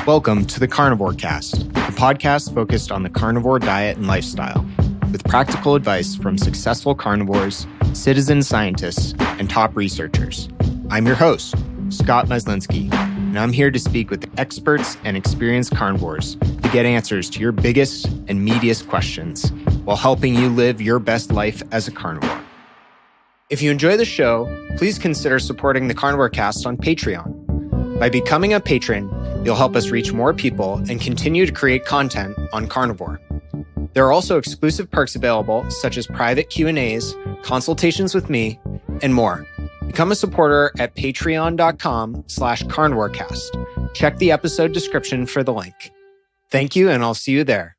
Welcome to the Carnivore Cast, a podcast focused on the carnivore diet and lifestyle, with practical advice from successful carnivores, citizen scientists, and top researchers. I'm your host, Scott Meslinski, and I'm here to speak with experts and experienced carnivores to get answers to your biggest and meatiest questions while helping you live your best life as a carnivore. If you enjoy the show, please consider supporting the Carnivore Cast on Patreon. By becoming a patron, you'll help us reach more people and continue to create content on carnivore. There are also exclusive perks available, such as private Q&As, consultations with me, and more. Become a supporter at patreon.com/carnivorecast. Check the episode description for the link. Thank you, and I'll see you there.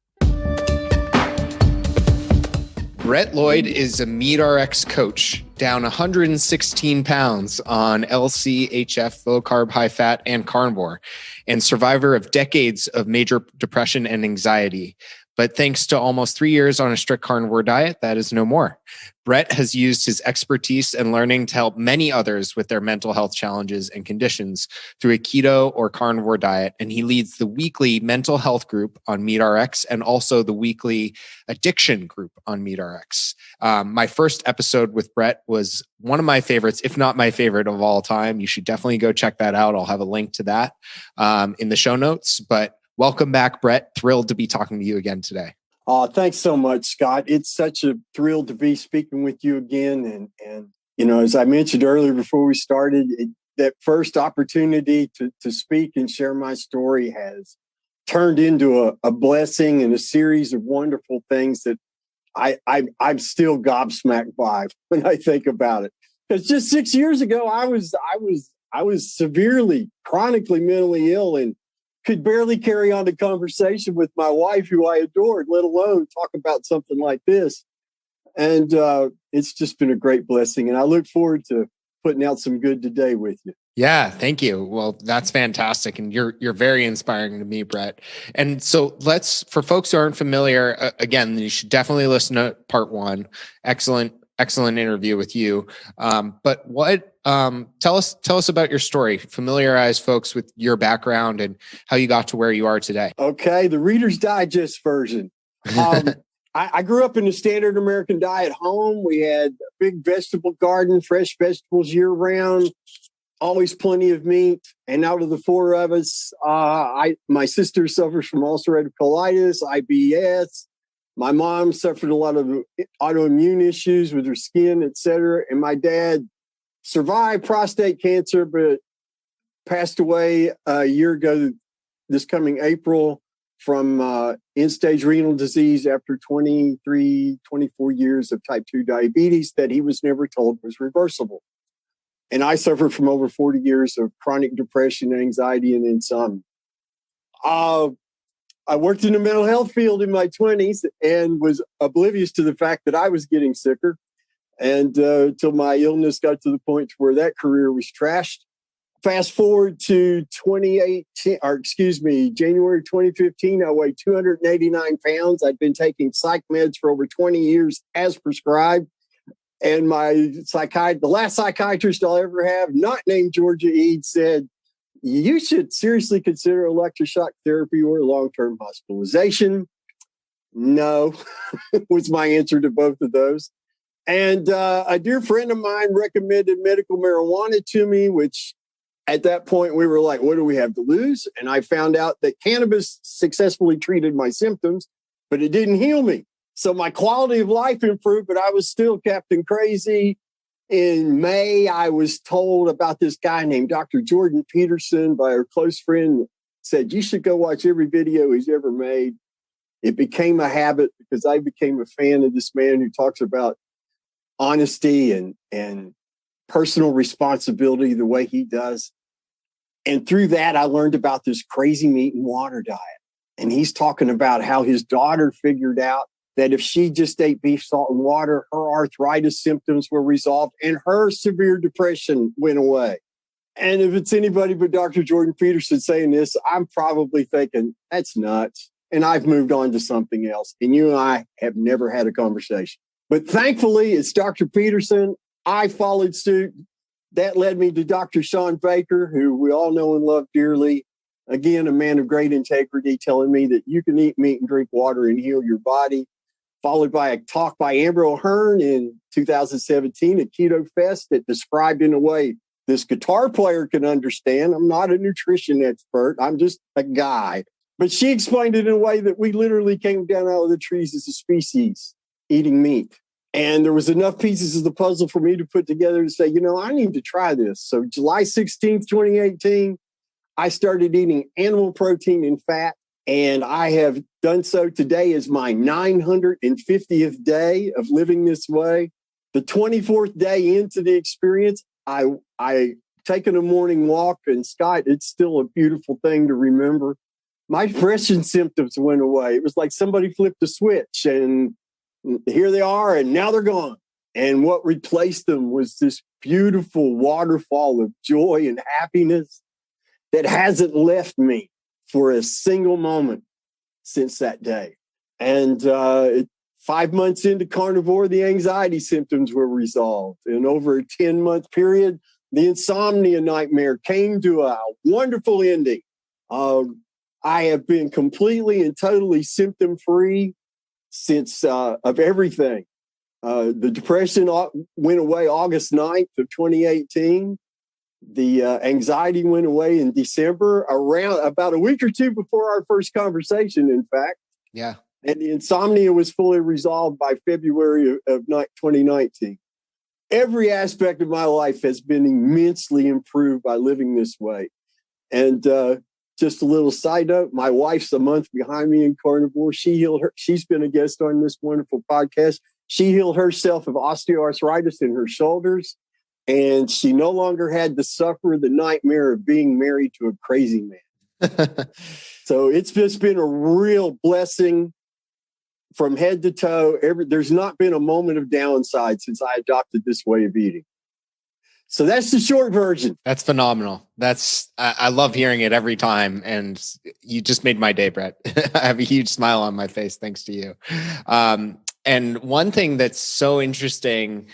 Lloyd is a MeatRx coach, down 116 pounds on LCHF, low carb, high fat, and carnivore, and survivor of decades of major depression and anxiety. But thanks to almost 3 years on a strict carnivore diet, that is no more. Brett has used his expertise and learning to help many others with their mental health challenges and conditions through a keto or carnivore diet. And he leads the weekly mental health group on MeatRx and also the weekly addiction group on MeatRx. My first episode with Brett was one of my favorites, if not my favorite of all time. You should definitely go check that out. I'll have a link to that in the show notes. But welcome back, Brett. Thrilled to be talking to you again today. Thanks so much, Scott. It's such a thrill to be speaking with you again. And you know, as I mentioned earlier before we started, that first opportunity to speak and share my story has turned into a blessing and a series of wonderful things that I'm still gobsmacked by when I think about it. Because just 6 years ago, I was severely, chronically mentally ill and could barely carry on a conversation with my wife, who I adored, let alone talk about something like this. And it's just been a great blessing. And I look forward to putting out some good today with you. Yeah, thank you. Well, that's fantastic. And you're very inspiring to me, Brett. And so for folks who aren't familiar, again, you should definitely listen to part one. Excellent interview with you. But tell us about your story. Familiarize folks with your background and how you got to where you are today. Okay, the Reader's Digest version. I grew up in the standard American diet home. We had a big vegetable garden, fresh vegetables year round, always plenty of meat. And out of the four of us, my sister suffers from ulcerative colitis, IBS. My mom suffered a lot of autoimmune issues with her skin, et cetera. And my dad survived prostate cancer, but passed away a year ago this coming April from end-stage renal disease after 24 years of type 2 diabetes that he was never told was reversible. And I suffered from over 40 years of chronic depression, anxiety, and insomnia. I worked in the mental health field in my 20s and was oblivious to the fact that I was getting sicker. And till my illness got to the point where that career was trashed. Fast forward to January 2015, I weighed 289 pounds. I'd been taking psych meds for over 20 years as prescribed. And the last psychiatrist I'll ever have, not named Georgia Eade, said, you should seriously consider electroshock therapy or long-term hospitalization. No, was my answer to both of those. And a dear friend of mine recommended medical marijuana to me, which at that point we were like, what do we have to lose? And I found out that cannabis successfully treated my symptoms, but it didn't heal me. So my quality of life improved, but I was still Captain Crazy. In May, I was told about this guy named Dr. Jordan Peterson by a close friend, said, you should go watch every video he's ever made. It became a habit because I became a fan of this man who talks about honesty and personal responsibility the way he does. And through that, I learned about this crazy meat and water diet. And he's talking about how his daughter figured out that if she just ate beef, salt, and water, her arthritis symptoms were resolved and her severe depression went away. And if it's anybody but Dr. Jordan Peterson saying this, I'm probably thinking, that's nuts. And I've moved on to something else. And you and I have never had a conversation. But thankfully, it's Dr. Peterson. I followed suit. That led me to Dr. Sean Baker, who we all know and love dearly. Again, a man of great integrity, telling me that you can eat meat and drink water and heal your body. Followed by a talk by Amber O'Hearn in 2017 at Keto Fest that described in a way this guitar player can understand. I'm not a nutrition expert. I'm just a guy. But she explained it in a way that we literally came down out of the trees as a species eating meat. And there was enough pieces of the puzzle for me to put together to say, I need to try this. So July 16th, 2018, I started eating animal protein and fat. And I have done so. Today is my 950th day of living this way. The 24th day into the experience, I taken a morning walk, and Scott, it's still a beautiful thing to remember. My depression symptoms went away. It was like somebody flipped a switch, and here they are, and now they're gone. And what replaced them was this beautiful waterfall of joy and happiness that hasn't left me for a single moment since that day. And 5 months into carnivore, the anxiety symptoms were resolved. And over a 10-month period, the insomnia nightmare came to a wonderful ending. I have been completely and totally symptom-free since of everything. The depression went away August 9th of 2018. The anxiety went away in December, around about a week or two before our first conversation, in fact. Yeah. And the insomnia was fully resolved by February of 2019. Every aspect of my life has been immensely improved by living this way. And just a little side note, my wife's a month behind me in carnivore. She's been a guest on this wonderful podcast. She healed herself of osteoarthritis in her shoulders. And she no longer had to suffer the nightmare of being married to a crazy man. So it's just been a real blessing from head to toe. There's not been a moment of downside since I adopted this way of eating. So that's the short version. That's phenomenal. I love hearing it every time. And you just made my day, Brett. I have a huge smile on my face thanks to you. And one thing that's so interesting,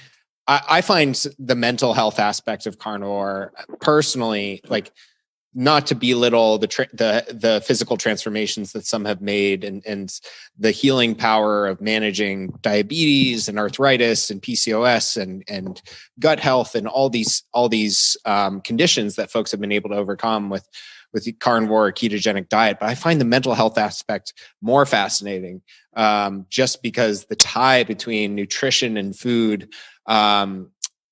I find the mental health aspect of carnivore personally, like, not to belittle the physical transformations that some have made and the healing power of managing diabetes and arthritis and PCOS and gut health and all these conditions that folks have been able to overcome with the carnivore or ketogenic diet. But I find the mental health aspect more fascinating, just because the tie between nutrition and food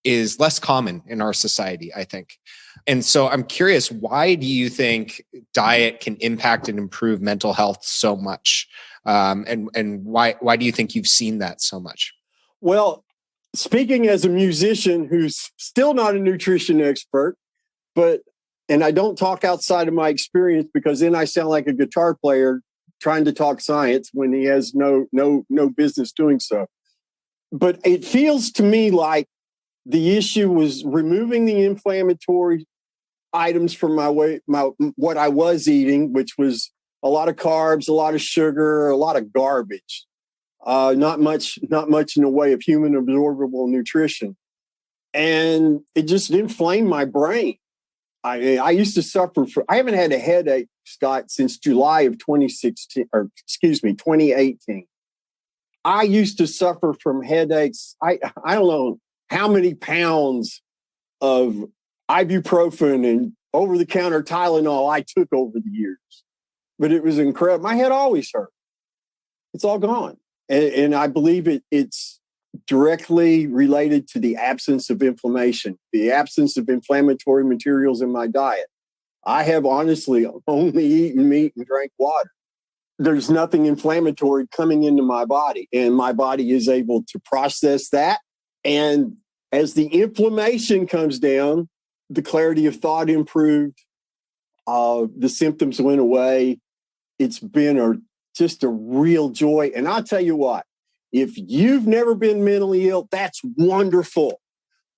is less common in our society, I think. And so I'm curious, why do you think diet can impact and improve mental health so much? And why do you think you've seen that so much? Well, speaking as a musician who's still not a nutrition expert, and I don't talk outside of my experience because then I sound like a guitar player trying to talk science when he has no business doing so. But it feels to me like the issue was removing the inflammatory items from what I was eating, which was a lot of carbs, a lot of sugar, a lot of garbage. Not much in the way of human absorbable nutrition. And it just inflamed my brain. I used to suffer I haven't had a headache, Scott, since July of 2018. I used to suffer from headaches. I don't know how many pounds of ibuprofen and over-the-counter Tylenol I took over the years. But it was incredible. My head always hurt. It's all gone. And I believe it's directly related to the absence of inflammation, the absence of inflammatory materials in my diet. I have honestly only eaten meat and drank water. There's nothing inflammatory coming into my body, and my body is able to process that. And as the inflammation comes down, the clarity of thought improved. The symptoms went away. It's been just a real joy. And I'll tell you what, if you've never been mentally ill, that's wonderful.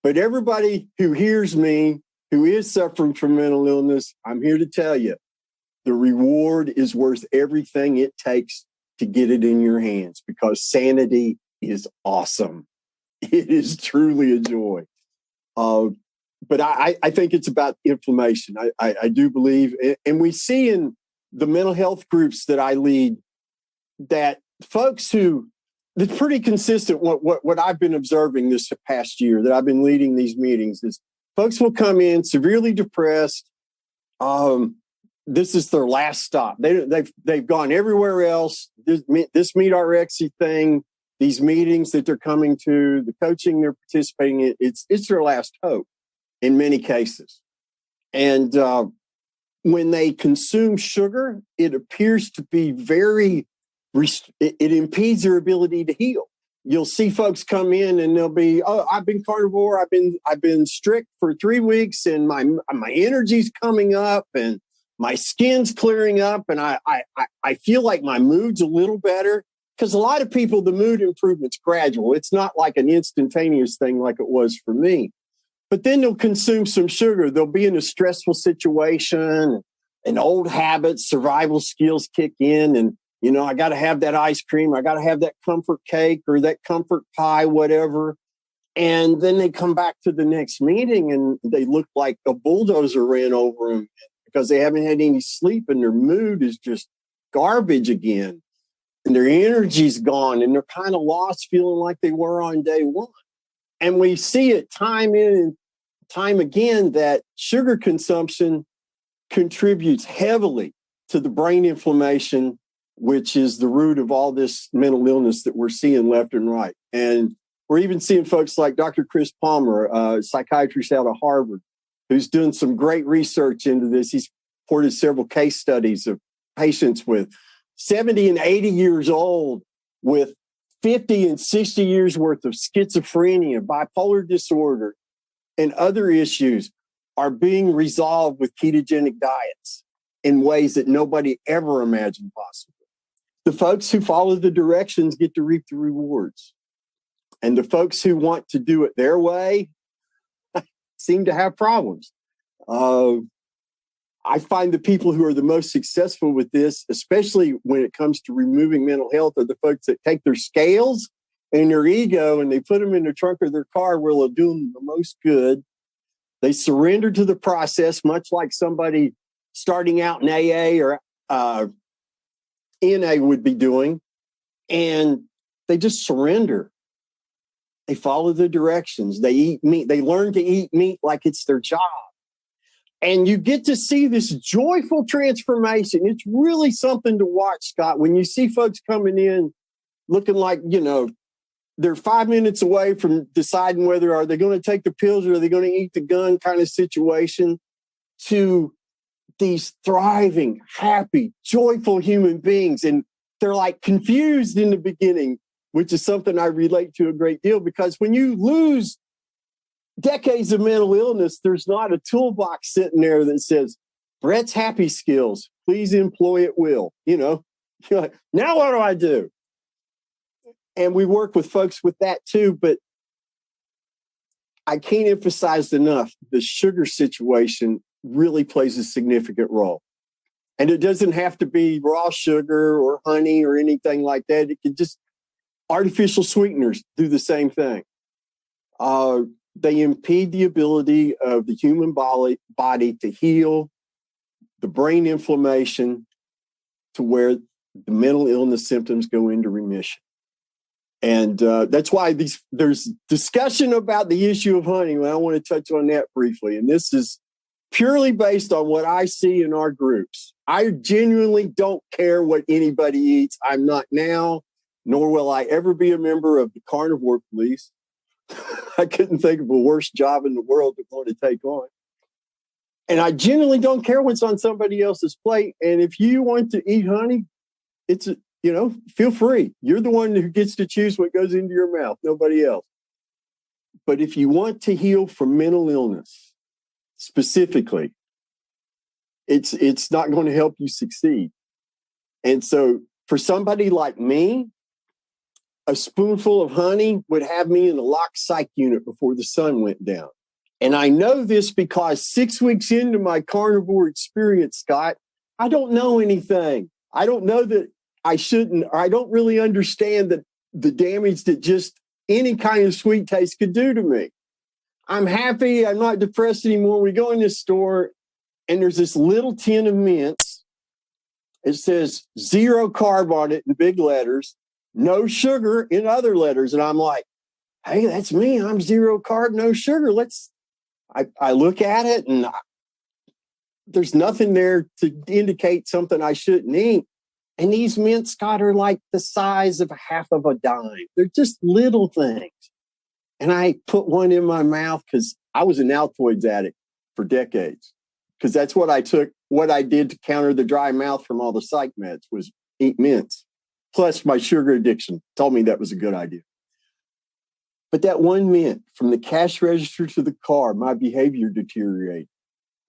But everybody who hears me, who is suffering from mental illness, I'm here to tell you, the reward is worth everything it takes to get it in your hands, because sanity is awesome. It is truly a joy. but I think it's about inflammation. I do believe, and we see in the mental health groups that I lead that folks who, it's pretty consistent what I've been observing this past year that I've been leading these meetings is folks will come in severely depressed. This is their last stop. They've gone everywhere else. This MeatRx thing, these meetings that they're coming to, the coaching they're participating in, it's their last hope in many cases. And when they consume sugar, it appears to be it impedes their ability to heal. You'll see folks come in and they'll be, oh, I've been carnivore. I've been strict for 3 weeks, and my energy's coming up, and my skin's clearing up, and I feel like my mood's a little better. Because a lot of people, the mood improvement's gradual. It's not like an instantaneous thing like it was for me. But then they'll consume some sugar. They'll be in a stressful situation, and old habits, survival skills kick in, and I got to have that ice cream. I got to have that comfort cake or that comfort pie, whatever. And then they come back to the next meeting and they look like a bulldozer ran over them because they haven't had any sleep, and their mood is just garbage again. And their energy's gone, and they're kind of lost, feeling like they were on day one. And we see it time in and time again that sugar consumption contributes heavily to the brain inflammation, which is the root of all this mental illness that we're seeing left and right. And we're even seeing folks like Dr. Chris Palmer, a psychiatrist out of Harvard, who's doing some great research into this. He's reported several case studies of patients with 70 and 80 years old with 50 and 60 years worth of schizophrenia, bipolar disorder, and other issues are being resolved with ketogenic diets in ways that nobody ever imagined possible. The folks who follow the directions get to reap the rewards. And the folks who want to do it their way seem to have problems. I find the people who are the most successful with this, especially when it comes to removing mental health, are the folks that take their scales and their ego and they put them in the trunk of their car where they'll do them the most good. They surrender to the process, much like somebody starting out in AA or NA would be doing, and they just surrender. They follow the directions. They eat meat. They learn to eat meat like it's their job. And you get to see this joyful transformation. It's really something to watch, Scott, when you see folks coming in looking like, they're 5 minutes away from deciding whether are they going to take the pills or are they going to eat the gun kind of situation, to these thriving, happy, joyful human beings. And they're like confused in the beginning, which is something I relate to a great deal, because when you lose decades of mental illness, there's not a toolbox sitting there that says, Brett's happy skills, please employ at will. You're like, now what do I do? And we work with folks with that too, but I can't emphasize enough, the sugar situation really plays a significant role. And it doesn't have to be raw sugar or honey or anything like that. It can just, artificial sweeteners do the same thing. They impede the ability of the human body to heal, the brain inflammation, to where the mental illness symptoms go into remission. And that's why there's discussion about the issue of honey. And I want to touch on that briefly. And this is purely based on what I see in our groups. I genuinely don't care what anybody eats. I'm not now, nor will I ever be a member of the carnivore police. I couldn't think of a worse job in the world to want to take on. And I genuinely don't care what's on somebody else's plate. And if you want to eat honey, it's, feel free. You're the one who gets to choose what goes into your mouth, nobody else. But if you want to heal from mental illness, specifically, it's not going to help you succeed. And so for somebody like me, a spoonful of honey would have me in a locked psych unit before the sun went down. And I know this because 6 weeks into my carnivore experience, Scott, I don't know anything. I don't know that I shouldn't, or I don't really understand the damage that just any kind of sweet taste could do to me. I'm happy. I'm not depressed anymore. We go in this store and there's this little tin of mints. It says 0 carb on it in big letters, no sugar in other letters. And I'm like, hey, that's me. I'm 0 carb, no sugar. I look at it and there's nothing there to indicate something I shouldn't eat. And these mints, Scott, are like the size of half of a dime. They're just little things. And I put one in my mouth because I was an Altoids addict for decades. Because that's what I took. What I did to counter the dry mouth from all the psych meds was eat mints. Plus my sugar addiction told me that was a good idea. But that one mint, from the cash register to the car, my behavior deteriorated.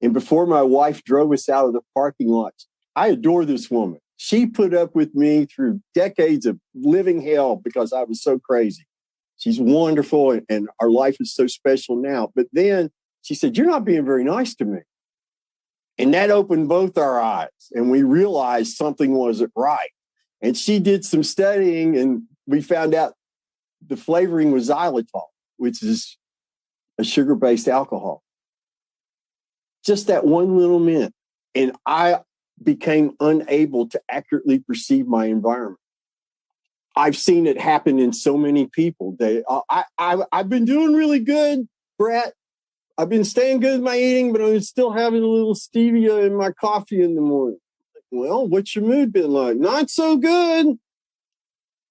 And before my wife drove us out of the parking lot, I adore this woman. She put up with me through decades of living hell because I was so crazy. She's wonderful, and our life is so special now. But then she said, you're not being very nice to me. And that opened both our eyes, and we realized something wasn't right. And she did some studying, and we found out the flavoring was xylitol, which is a sugar-based alcohol. Just that one little mint. And I became unable to accurately perceive my environment. I've seen it happen in so many people. I've been doing really good, Brett. I've been staying good with my eating, but I'm still having a little stevia in my coffee in the morning. Well, what's your mood been like? Not so good.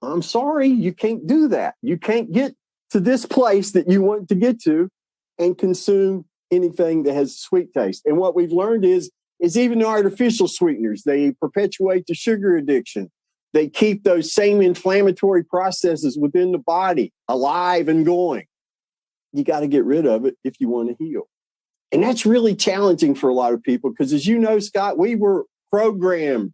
I'm sorry, you can't do that. You can't get to this place that you want to get to and consume anything that has sweet taste. And what we've learned is even the artificial sweeteners, they perpetuate the sugar addiction. They keep those same inflammatory processes within the body alive and going. You got to get rid of it if you want to heal. And that's really challenging for a lot of people because, as you know, Scott, we were programmed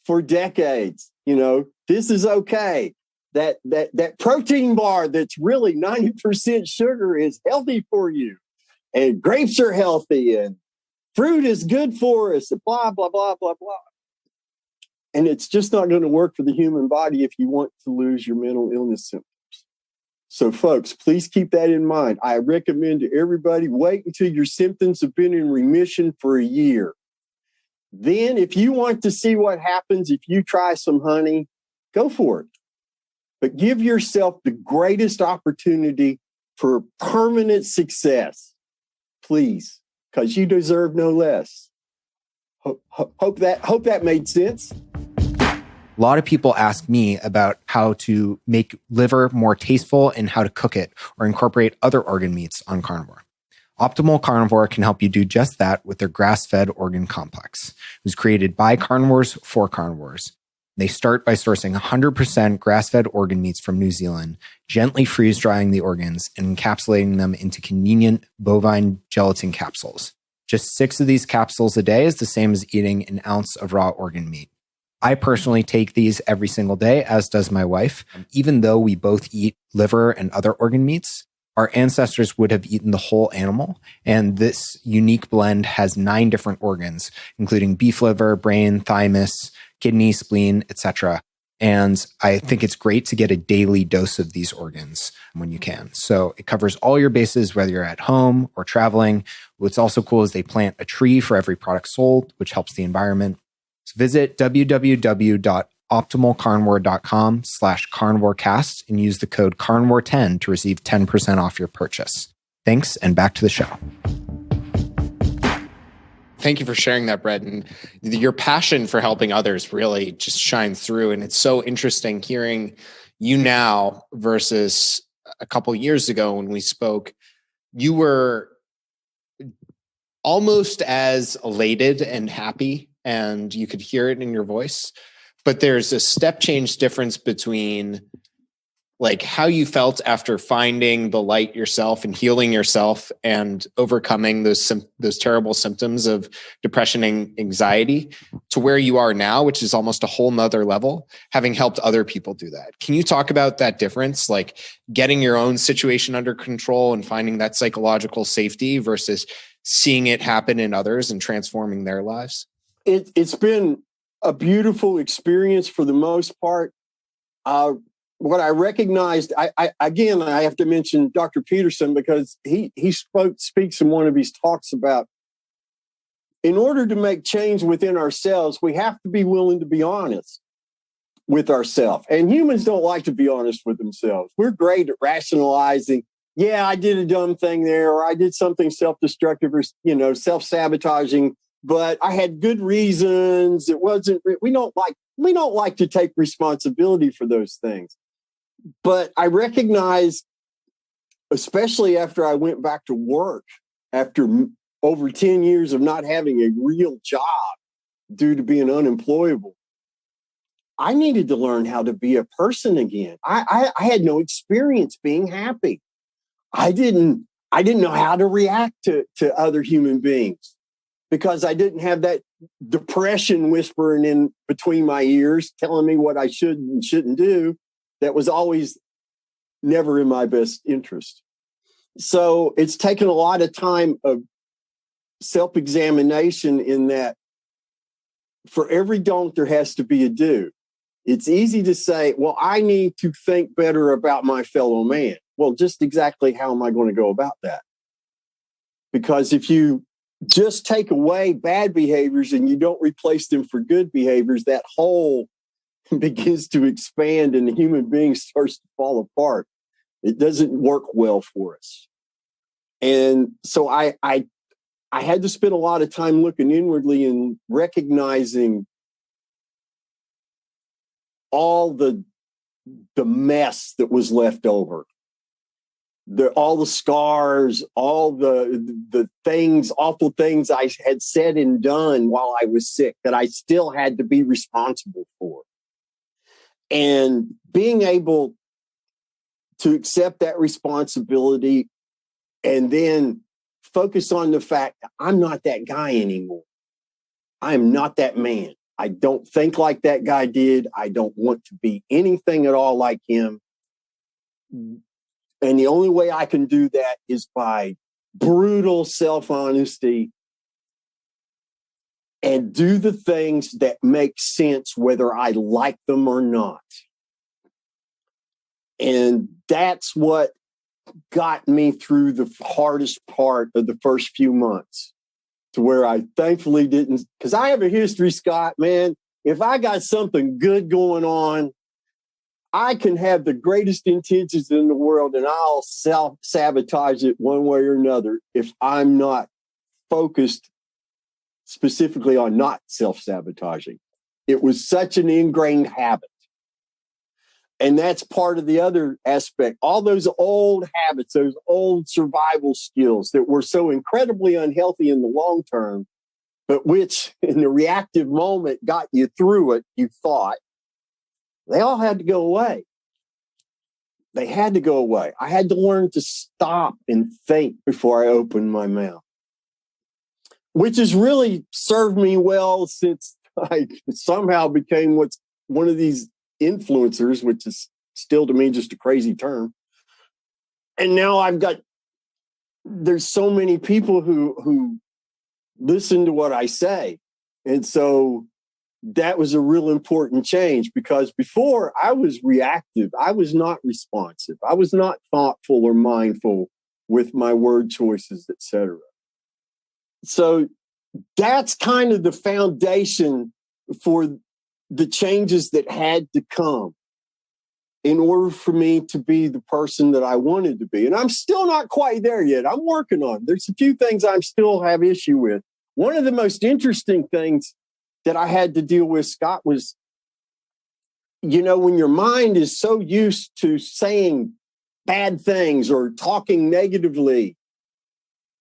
for decades. This is okay. That protein bar that's really 90% sugar is healthy for you. And grapes are healthy and fruit is good for us. And blah, blah, blah, blah, blah. And it's just not going to work for the human body if you want to lose your mental illness symptoms. So, folks, please keep that in mind. I recommend to everybody, wait until your symptoms have been in remission for a year. Then, if you want to see what happens if you try some honey, go for it. But give yourself the greatest opportunity for permanent success, please, because you deserve no less. Hope that made sense. A lot of people ask me about how to make liver more tasteful and how to cook it or incorporate other organ meats on carnivore. Optimal Carnivore can help you do just that with their grass-fed organ complex. It was created by carnivores for carnivores. They start by sourcing 100% grass-fed organ meats from New Zealand, gently freeze-drying the organs and encapsulating them into convenient bovine gelatin capsules. Just 6 of these capsules a day is the same as eating an ounce of raw organ meat. I personally take these every single day, as does my wife. Even though we both eat liver and other organ meats, our ancestors would have eaten the whole animal. And this unique blend has 9 different organs, including beef liver, brain, thymus, kidney, spleen, etc. And I think it's great to get a daily dose of these organs when you can. So it covers all your bases, whether you're at home or traveling. What's also cool is they plant a tree for every product sold, which helps the environment. So visit www.optimalcarnivore.com/carnivorecast and use the code carnivore10 to receive 10% off your purchase. Thanks, and back to the show. Thank you for sharing that, Brett. And your passion for helping others really just shines through. And it's so interesting hearing you now versus a couple of years ago when we spoke. You were almost as elated and happy, and you could hear it in your voice. But there's a step change difference between like how you felt after finding the light yourself and healing yourself and overcoming those terrible symptoms of depression and anxiety to where you are now, which is almost a whole nother level, having helped other people do that. Can you talk about that difference, like getting your own situation under control and finding that psychological safety versus seeing it happen in others and transforming their lives? It's been a beautiful experience for the most part. what I recognized, I again, I have to mention Dr. Peterson, because he speaks in one of his talks about, in order to make change within ourselves, we have to be willing to be honest with ourselves. And humans don't like to be honest with themselves. We're great at rationalizing, yeah, I did a dumb thing there, or I did something self-destructive or, self-sabotaging, but I had good reasons. It wasn't, we don't like to take responsibility for those things. But I recognize, especially after I went back to work, after over 10 years of not having a real job due to being unemployable, I needed to learn how to be a person again. I had no experience being happy. I didn't know how to react to other human beings because I didn't have that depression whispering in between my ears telling me what I should and shouldn't do. That was always never in my best interest. So it's taken a lot of time of self-examination, in that for every don't, there has to be a do. It's easy to say, well, I need to think better about my fellow man. Well, just exactly how am I going to go about that? Because if you just take away bad behaviors and you don't replace them for good behaviors, that hole begins to expand and the human being starts to fall apart. It doesn't work well for us. And so I had to spend a lot of time looking inwardly and recognizing all the mess that was left over. All the scars, all the things, awful things I had said and done while I was sick that I still had to be responsible for. And being able to accept that responsibility and then focus on the fact that I'm not that guy anymore. I am not that man. I don't think like that guy did. I don't want to be anything at all like him. And the only way I can do that is by brutal self-honesty and do the things that make sense whether I like them or not. And that's what got me through the hardest part of the first few months, to where I thankfully didn't, because I have a history, Scott, man. If I got something good going on, I can have the greatest intentions in the world and I'll self-sabotage it one way or another if I'm not focused specifically on not self-sabotaging. It was such an ingrained habit. And that's part of the other aspect. All those old habits, those old survival skills that were so incredibly unhealthy in the long term, but which in the reactive moment got you through it, you thought, they all had to go away. They had to go away. I had to learn to stop and think before I opened my mouth, which has really served me well since I somehow became what's one of these influencers, which is still to me just a crazy term. And now there's so many people who listen to what I say. And so that was a real important change, because before I was reactive. I was not responsive. I was not thoughtful or mindful with my word choices, etc. So that's kind of the foundation for the changes that had to come in order for me to be the person that I wanted to be. And I'm still not quite there yet. I'm working on it. There's a few things I still have issue with. One of the most interesting things that I had to deal with, Scott, was, when your mind is so used to saying bad things or talking negatively.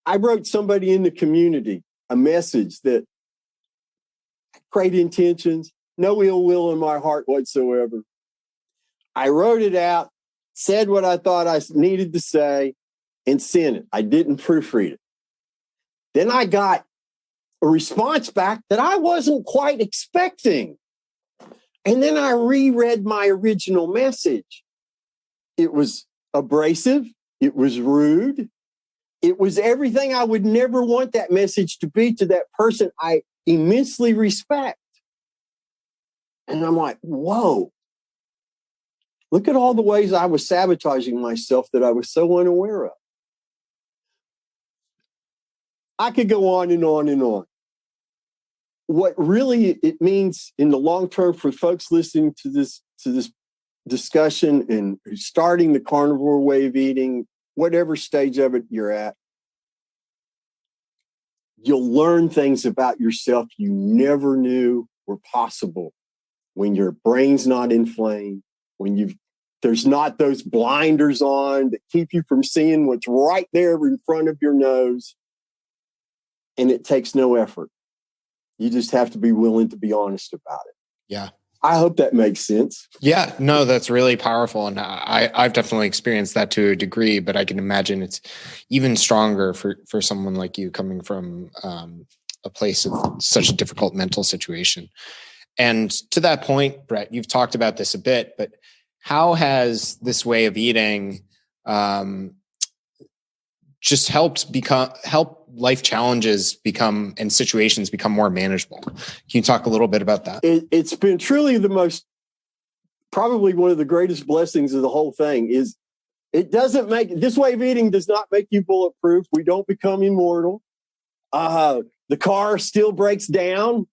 I wrote somebody in the community a message that great intentions, no ill will in my heart whatsoever. I wrote it out, said what I thought I needed to say, and sent it. I didn't proofread it. Then I got a response back that I wasn't quite expecting. And then I reread my original message. It was abrasive. It was rude. It was everything I would never want that message to be to that person I immensely respect. And I'm like, whoa, Look at all the ways I was sabotaging myself that I was so unaware of. I could go on and on and on. What really it means in the long term for folks listening to this discussion and starting the carnivore way of eating, whatever stage of it you're at, you'll learn things about yourself you never knew were possible when your brain's not inflamed, when there's not those blinders on that keep you from seeing what's right there in front of your nose. And it takes no effort. You just have to be willing to be honest about it. Yeah. I hope that makes sense. Yeah, no, that's really powerful. And I've definitely experienced that to a degree, but I can imagine it's even stronger for someone like you coming from a place of such a difficult mental situation. And to that point, Brett, you've talked about this a bit, but how has this way of eating just help life challenges and situations become more manageable? Can you talk a little bit about that? It's been truly probably one of the greatest blessings of the whole thing is this way of eating does not make you bulletproof. We don't become immortal. The car still breaks down,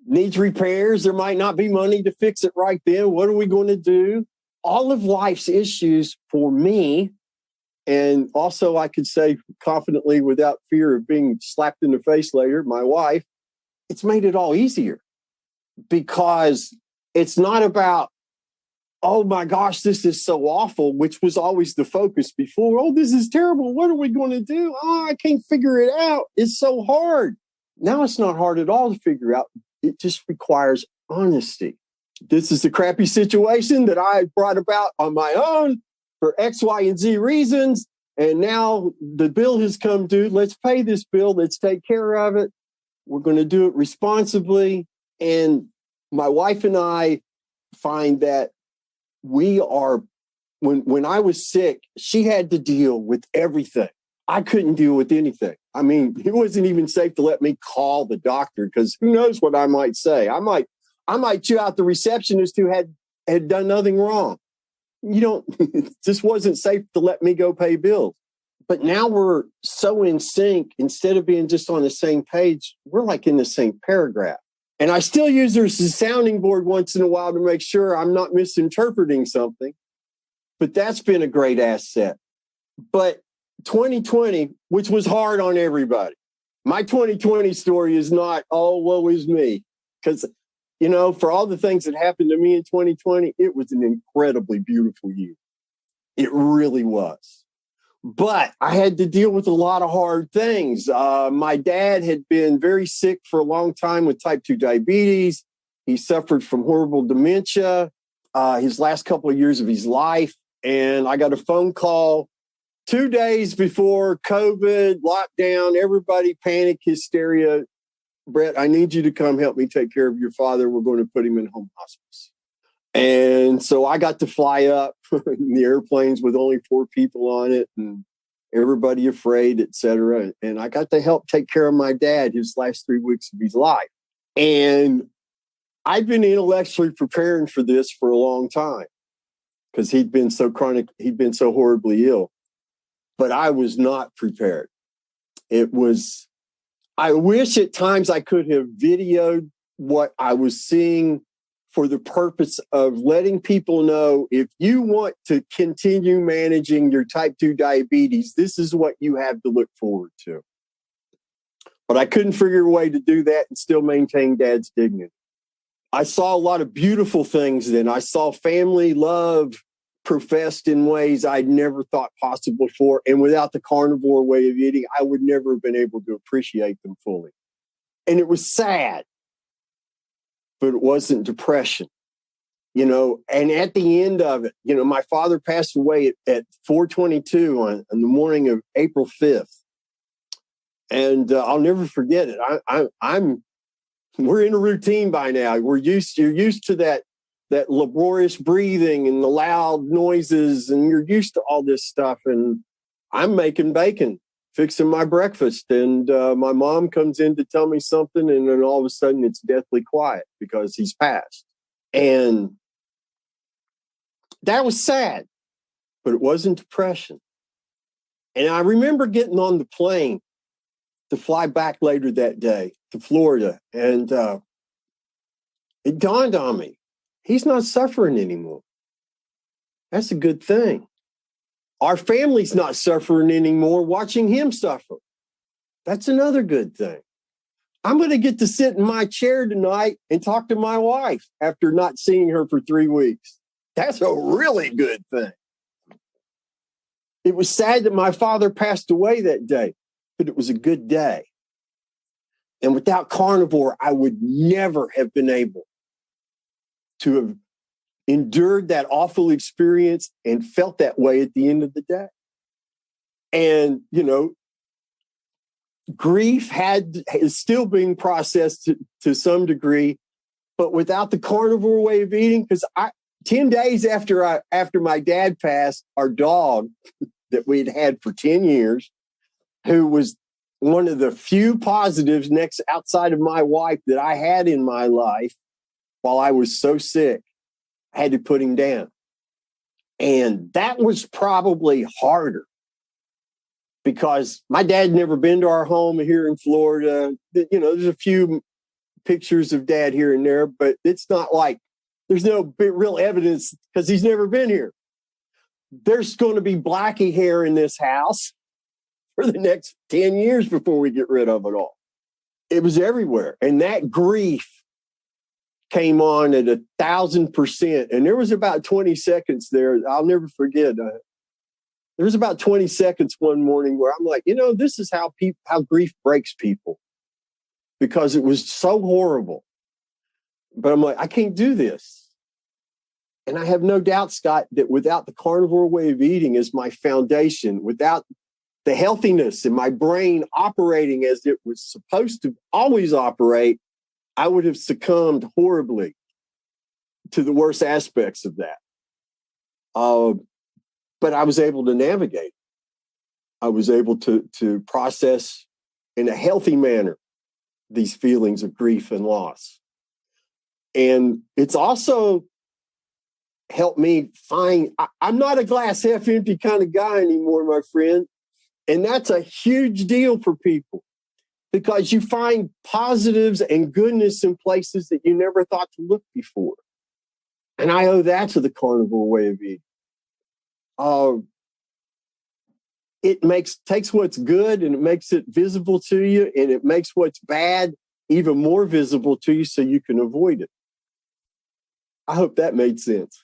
needs repairs. There might not be money to fix it right then. What are we going to do? All of life's issues for me, and also I could say confidently without fear of being slapped in the face later, my wife, it's made it all easier because it's not about, oh my gosh, this is so awful, which was always the focus before. Oh, this is terrible. What are we going to do? Oh, I can't figure it out. It's so hard. Now it's not hard at all to figure out. It just requires honesty. This is the crappy situation that I brought about on my own for X, Y, and Z reasons. And now the bill has come due. Let's pay this bill. Let's take care of it. We're going to do it responsibly. And my wife and I find that when I was sick, she had to deal with everything. I couldn't deal with anything. I mean, it wasn't even safe to let me call the doctor because who knows what I might say. I might chew out the receptionist who had done nothing wrong. It just wasn't safe to let me go pay bills. But now we're so in sync, instead of being just on the same page, we're like in the same paragraph. And I still use her as a sounding board once in a while to make sure I'm not misinterpreting something. But that's been a great asset. But 2020, which was hard on everybody, my 2020 story is not, oh, woe is me. Because, for all the things that happened to me in 2020, it was an incredibly beautiful year. It really was. But I had to deal with a lot of hard things. My dad had been very sick for a long time with type 2 diabetes. He suffered from horrible dementia his last couple of years of his life. And I got a phone call 2 days before COVID, lockdown, everybody panic, hysteria. Brett, I need you to come help me take care of your father. We're going to put him in home hospice. And so I got to fly up in the airplanes with only 4 people on it and everybody afraid, et cetera. And I got to help take care of my dad his last 3 weeks of his life. And I'd been intellectually preparing for this for a long time because he'd been so horribly ill. But I was not prepared. I wish at times I could have videoed what I was seeing for the purpose of letting people know, if you want to continue managing your type 2 diabetes, this is what you have to look forward to. But I couldn't figure a way to do that and still maintain Dad's dignity. I saw a lot of beautiful things then. I saw family love professed in ways I'd never thought possible before. And without the carnivore way of eating, I would never have been able to appreciate them fully. And it was sad, but it wasn't depression, and at the end of it, my father passed away at 4:22 on the morning of April 5th. And I'll never forget it. We're in a routine by now. You're used to that laborious breathing and the loud noises, and you're used to all this stuff. And I'm making bacon, fixing my breakfast, and my mom comes in to tell me something, and then all of a sudden it's deathly quiet because he's passed. And that was sad, but it wasn't depression. And I remember getting on the plane to fly back later that day to Florida. And it dawned on me, he's not suffering anymore. That's a good thing. Our family's not suffering anymore watching him suffer. That's another good thing. I'm going to get to sit in my chair tonight and talk to my wife after not seeing her for 3 weeks. That's a really good thing. It was sad that my father passed away that day, but it was a good day. And without carnivore, I would never have been able to have endured that awful experience and felt that way at the end of the day. And, you know, grief is still being processed to some degree, but without the carnivore way of eating, because 10 days after my dad passed, our dog that we'd had for 10 years, who was one of the few positives outside of my wife that I had in my life while I was so sick, I had to put him down. And that was probably harder because my dad never been to our home here in Florida. You know, there's a few pictures of dad here and there, but it's not like there's no real evidence because he's never been here. There's going to be blacky hair in this house for the next 10 years before we get rid of it all. It was everywhere. And that grief came on at 1,000%. And there was about 20 seconds there. I'll never forget. There was about 20 seconds one morning where I'm like, you know, this is how grief breaks people, because it was so horrible. But I'm like, I can't do this. And I have no doubt, Scott, that without the carnivore way of eating as my foundation, without the healthiness in my brain operating as it was supposed to always operate, I would have succumbed horribly to the worst aspects of that. But I was able to navigate. I was able to process in a healthy manner these feelings of grief and loss. And it's also helped me find, I'm not a glass half empty kind of guy anymore, my friend. And that's a huge deal for people, because you find positives and goodness in places that you never thought to look before. And I owe that to the carnivore way of eating. It takes what's good and it makes it visible to you, and it makes what's bad even more visible to you so you can avoid it. I hope that made sense.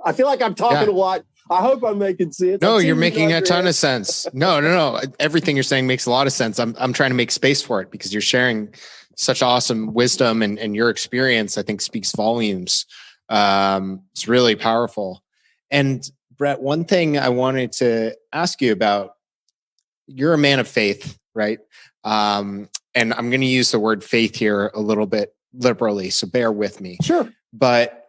I feel like I'm talking a lot. I hope I'm making sense. No, you're making a ton of sense. No. Everything you're saying makes a lot of sense. I'm trying to make space for it because you're sharing such awesome wisdom, and your experience, I think, speaks volumes. It's really powerful. And Brett, one thing I wanted to ask you about, you're a man of faith, right? And I'm going to use the word faith here a little bit liberally, so bear with me. Sure. But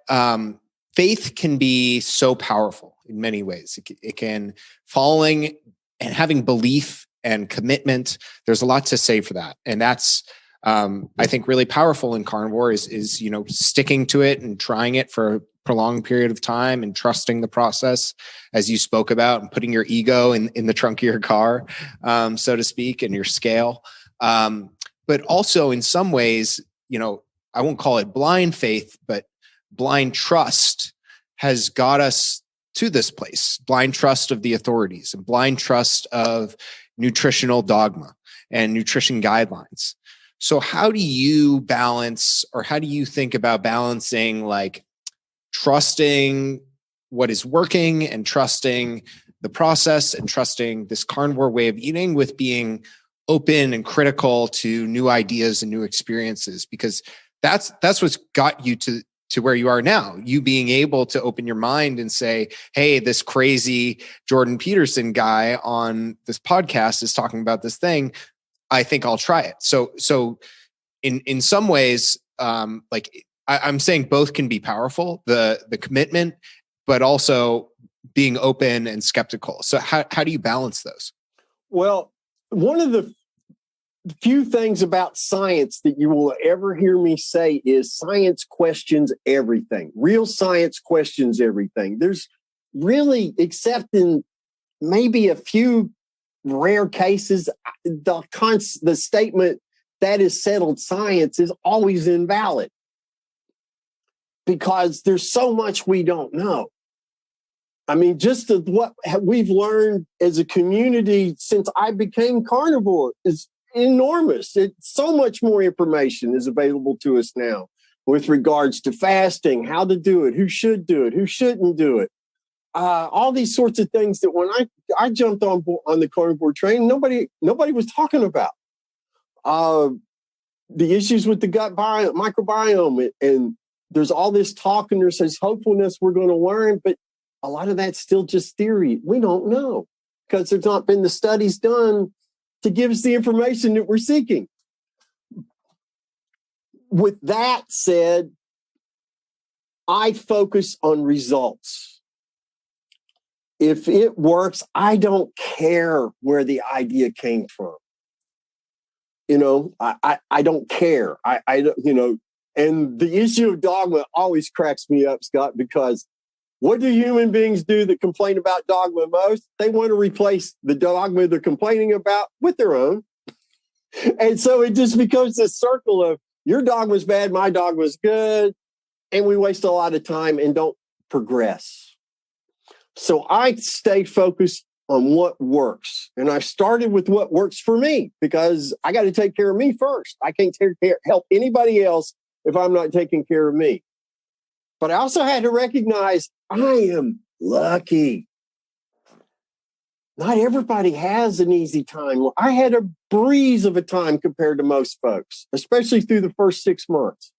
faith can be so powerful in many ways. It can, following and having belief and commitment. There's a lot to say for that. And that's, I think, really powerful in carnivore is, you know, sticking to it and trying it for a prolonged period of time and trusting the process, as you spoke about, and putting your ego in the trunk of your car, so to speak, and your scale. But also in some ways, you know, I won't call it blind faith, but blind trust has got us to this place. Blind trust of the authorities and blind trust of nutritional dogma and nutrition guidelines. So how do you balance, or how do you think about balancing, like, trusting what is working and trusting the process and trusting this carnivore way of eating with being open and critical to new ideas and new experiences? Because that's what's got you to where you are now. You being able to open your mind and say, hey, this crazy Jordan Peterson guy on this podcast is talking about this thing. I think I'll try it. So in some ways, like, I'm saying both can be powerful, the commitment, but also being open and skeptical. So how do you balance those? Well, one of the few things about science that you will ever hear me say is science questions everything. Real science questions everything. There's really, except in maybe a few rare cases, the statement that is settled science is always invalid because there's so much we don't know. I mean, just what we've learned as a community since I became carnivore is enormous. So much more information is available to us now with regards to fasting, how to do it, who should do it, who shouldn't do it. All these sorts of things that when I jumped on the carnivore train, nobody was talking about. The issues with the gut microbiome, and there's all this talk and there's this hopefulness we're going to learn, but a lot of that's still just theory. We don't know because there's not been the studies done to give us the information that we're seeking. With that said, I focus on results. If it works, I don't care where the idea came from. You know, I don't care. I don't, you know, and the issue of dogma always cracks me up, Scott, because what do human beings do that complain about dogma most? They want to replace the dogma they're complaining about with their own. And so it just becomes this circle of your dogma's bad, my dogma's good. And we waste a lot of time and don't progress. So I stay focused on what works. And I started with what works for me because I got to take care of me first. I can't help anybody else if I'm not taking care of me. But I also had to recognize I am lucky. Not everybody has an easy time. I had a breeze of a time compared to most folks, especially through the first 6 months.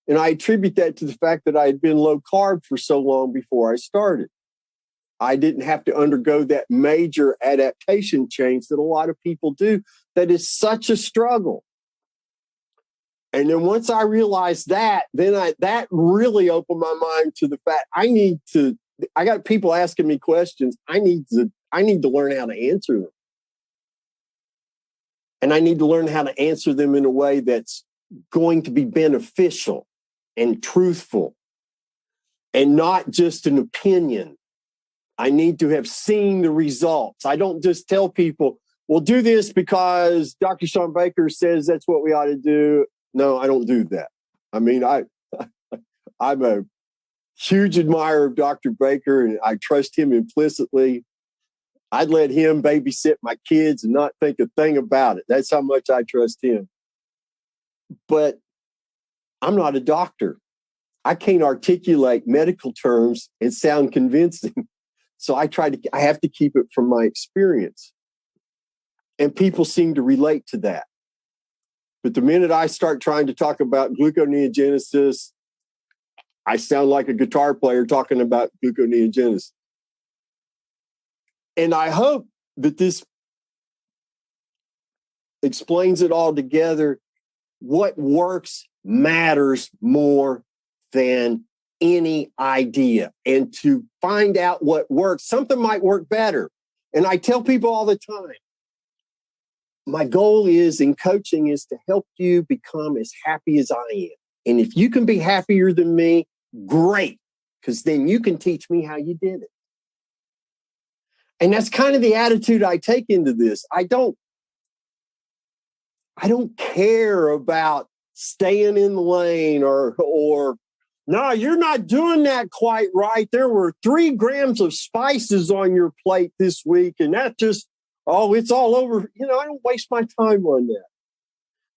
And I attribute that to the fact that I had been low carb for so long before I started. I didn't have to undergo that major adaptation change that a lot of people do. That is such a struggle. And then once I realized that, that really opened my mind to the fact I got people asking me questions. I need to learn how to answer them. And I need to learn how to answer them in a way that's going to be beneficial and truthful and not just an opinion. I need to have seen the results. I don't just tell people, well, do this because Dr. Sean Baker says that's what we ought to do. No, I don't do that. I mean, I'm a huge admirer of Dr. Baker, and I trust him implicitly. I'd let him babysit my kids and not think a thing about it. That's how much I trust him. But I'm not a doctor. I can't articulate medical terms and sound convincing. So I have to keep it from my experience. And people seem to relate to that. But the minute I start trying to talk about gluconeogenesis, I sound like a guitar player talking about gluconeogenesis. And I hope that this explains it all together. What works matters more than any idea. And to find out what works, something might work better. And I tell people all the time, my goal in coaching is to help you become as happy as I am. And if you can be happier than me, great, because then you can teach me how you did it. And that's kind of the attitude I take into this. I don't care about staying in the lane or no, you're not doing that quite right. There were 3 grams of spices on your plate this week, and that just, it's all over. You know, I don't waste my time on that.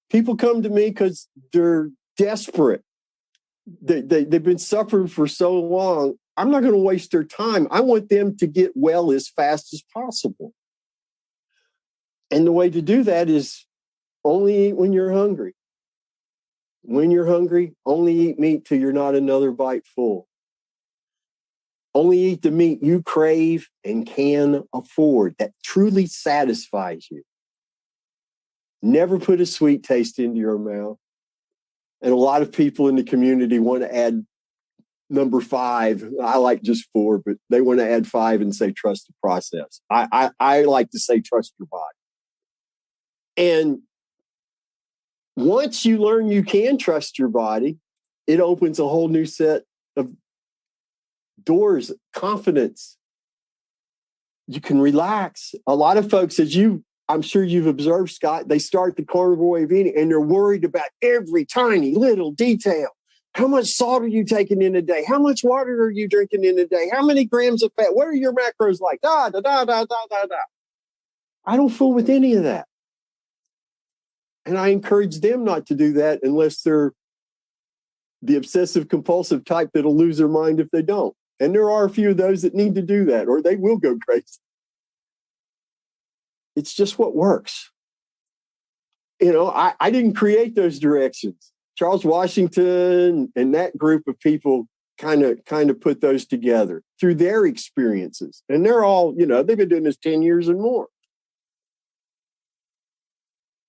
People come to me because they're desperate. They've been suffering for so long. I'm not going to waste their time. I want them to get well as fast as possible. And the way to do that is only eat when you're hungry. When you're hungry, only eat meat till you're not another bite full. Only eat the meat you crave and can afford that truly satisfies you. Never put a sweet taste into your mouth. And a lot of people in the community want to add number 5. I like just 4, but they want to add 5 and say trust the process. I like to say trust your body. And once you learn you can trust your body, it opens a whole new set of doors, confidence. You can relax. A lot of folks, I'm sure you've observed, Scott, they start the carnivore way of eating and they're worried about every tiny little detail. How much salt are you taking in a day? How much water are you drinking in a day? How many grams of fat? What are your macros like? Da, da, da, da, da, da, da. I don't fool with any of that. And I encourage them not to do that unless they're the obsessive compulsive type that'll lose their mind if they don't. And there are a few of those that need to do that or they will go crazy. It's just what works. I didn't create those directions. Charles Washington and that group of people kind of put those together through their experiences. And they're all, they've been doing this 10 years and more.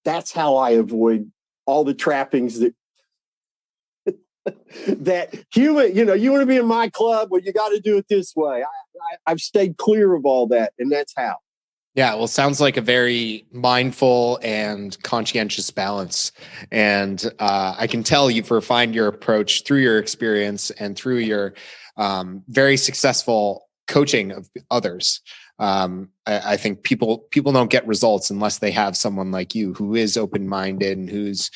That's how I avoid all the trappings that human, you want to be in my club, well, you got to do it this way. I've stayed clear of all that, and that's how. Yeah, well, sounds like a very mindful and conscientious balance. And I can tell you've refined your approach through your experience and through your very successful coaching of others. I think people don't get results unless they have someone like you who is open-minded and who's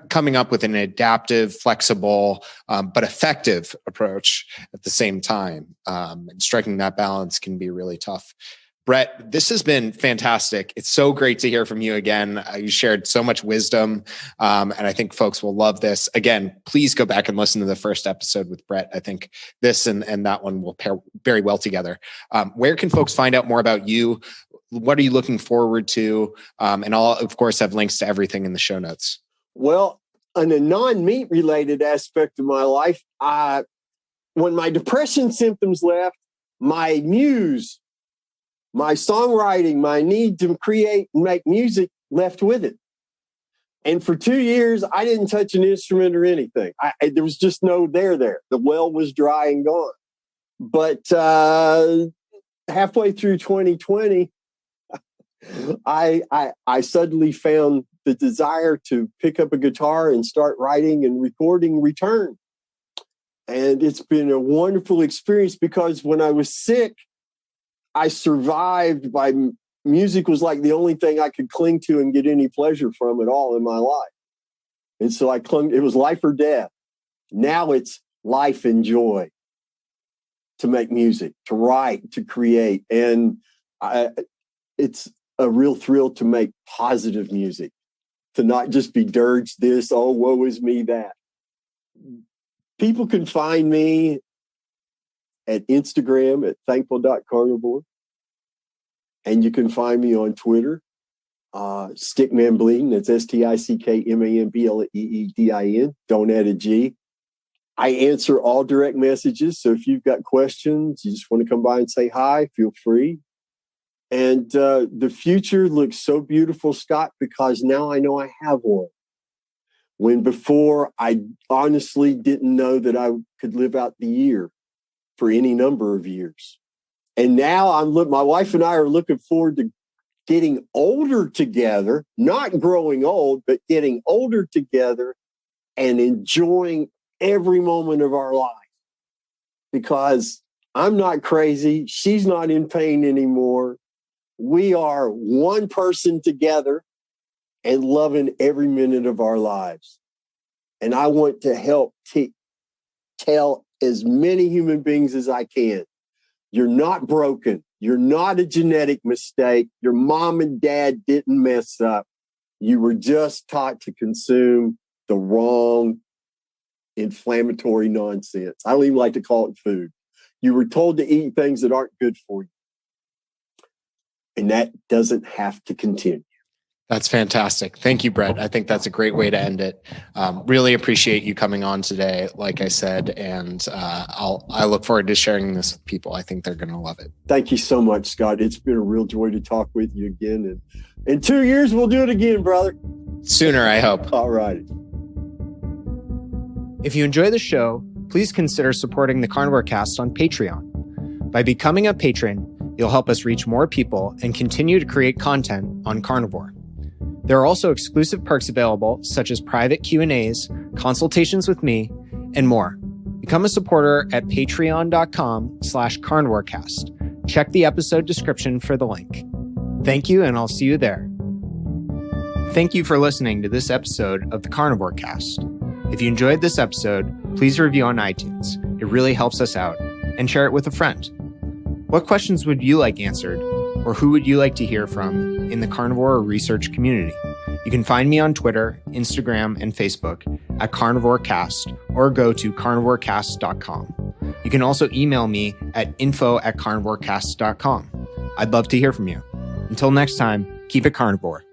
coming up with an adaptive, flexible, but effective approach at the same time. And striking that balance can be really tough. Brett, this has been fantastic. It's so great to hear from you again. You shared so much wisdom, and I think folks will love this. Again, please go back and listen to the first episode with Brett. I think this and that one will pair very well together. Where can folks find out more about you? What are you looking forward to? And I'll, of course, have links to everything in the show notes. Well, on a non-meat related aspect of my life, when my depression symptoms left, my muse, my songwriting, my need to create and make music left with it. And for 2 years, I didn't touch an instrument or anything. There was just no there. The well was dry and gone. But halfway through 2020, I suddenly found the desire to pick up a guitar and start writing and recording return. And it's been a wonderful experience because when I was sick, I survived by music was like the only thing I could cling to and get any pleasure from at all in my life. And so I clung, it was life or death. Now it's life and joy to make music, to write, to create. And it's a real thrill to make positive music, to not just be dirge this, oh, woe is me, that. People can find me at Instagram at thankful.carnivore. And you can find me on Twitter, Stickman Bleeding. That's STICKMANBLEEDIN. Don't add a G. I answer all direct messages. So if you've got questions, you just want to come by and say hi, feel free. And the future looks so beautiful, Scott, because now I know I have one. When before I honestly didn't know that I could live out the year for any number of years. And now my wife and I are looking forward to getting older together, not growing old, but getting older together and enjoying every moment of our life. Because I'm not crazy. She's not in pain anymore. We are one person together and loving every minute of our lives. And I want to help tell as many human beings as I can. You're not broken. You're not a genetic mistake. Your mom and dad didn't mess up. You were just taught to consume the wrong inflammatory nonsense. I don't even like to call it food. You were told to eat things that aren't good for you. And that doesn't have to continue. That's fantastic. Thank you, Brett. I think that's a great way to end it. Really appreciate you coming on today, like I said, and I look forward to sharing this with people. I think they're going to love it. Thank you so much, Scott. It's been a real joy to talk with you again. And in 2 years, we'll do it again, brother. Sooner, I hope. All righty. If you enjoy the show, please consider supporting the Carnivore Cast on Patreon. By becoming a patron, you'll help us reach more people and continue to create content on Carnivore. There are also exclusive perks available, such as private Q&As, consultations with me, and more. Become a supporter at patreon.com/carnivorecast. Check the episode description for the link. Thank you, and I'll see you there. Thank you for listening to this episode of the Carnivore Cast. If you enjoyed this episode, please review on iTunes. It really helps us out. And share it with a friend. What questions would you like answered, or who would you like to hear from in the carnivore research community? You can find me on Twitter, Instagram, and Facebook at CarnivoreCast, or go to carnivorecast.com. You can also email me at info@carnivorecast.com. I'd love to hear from you. Until next time, keep it carnivore.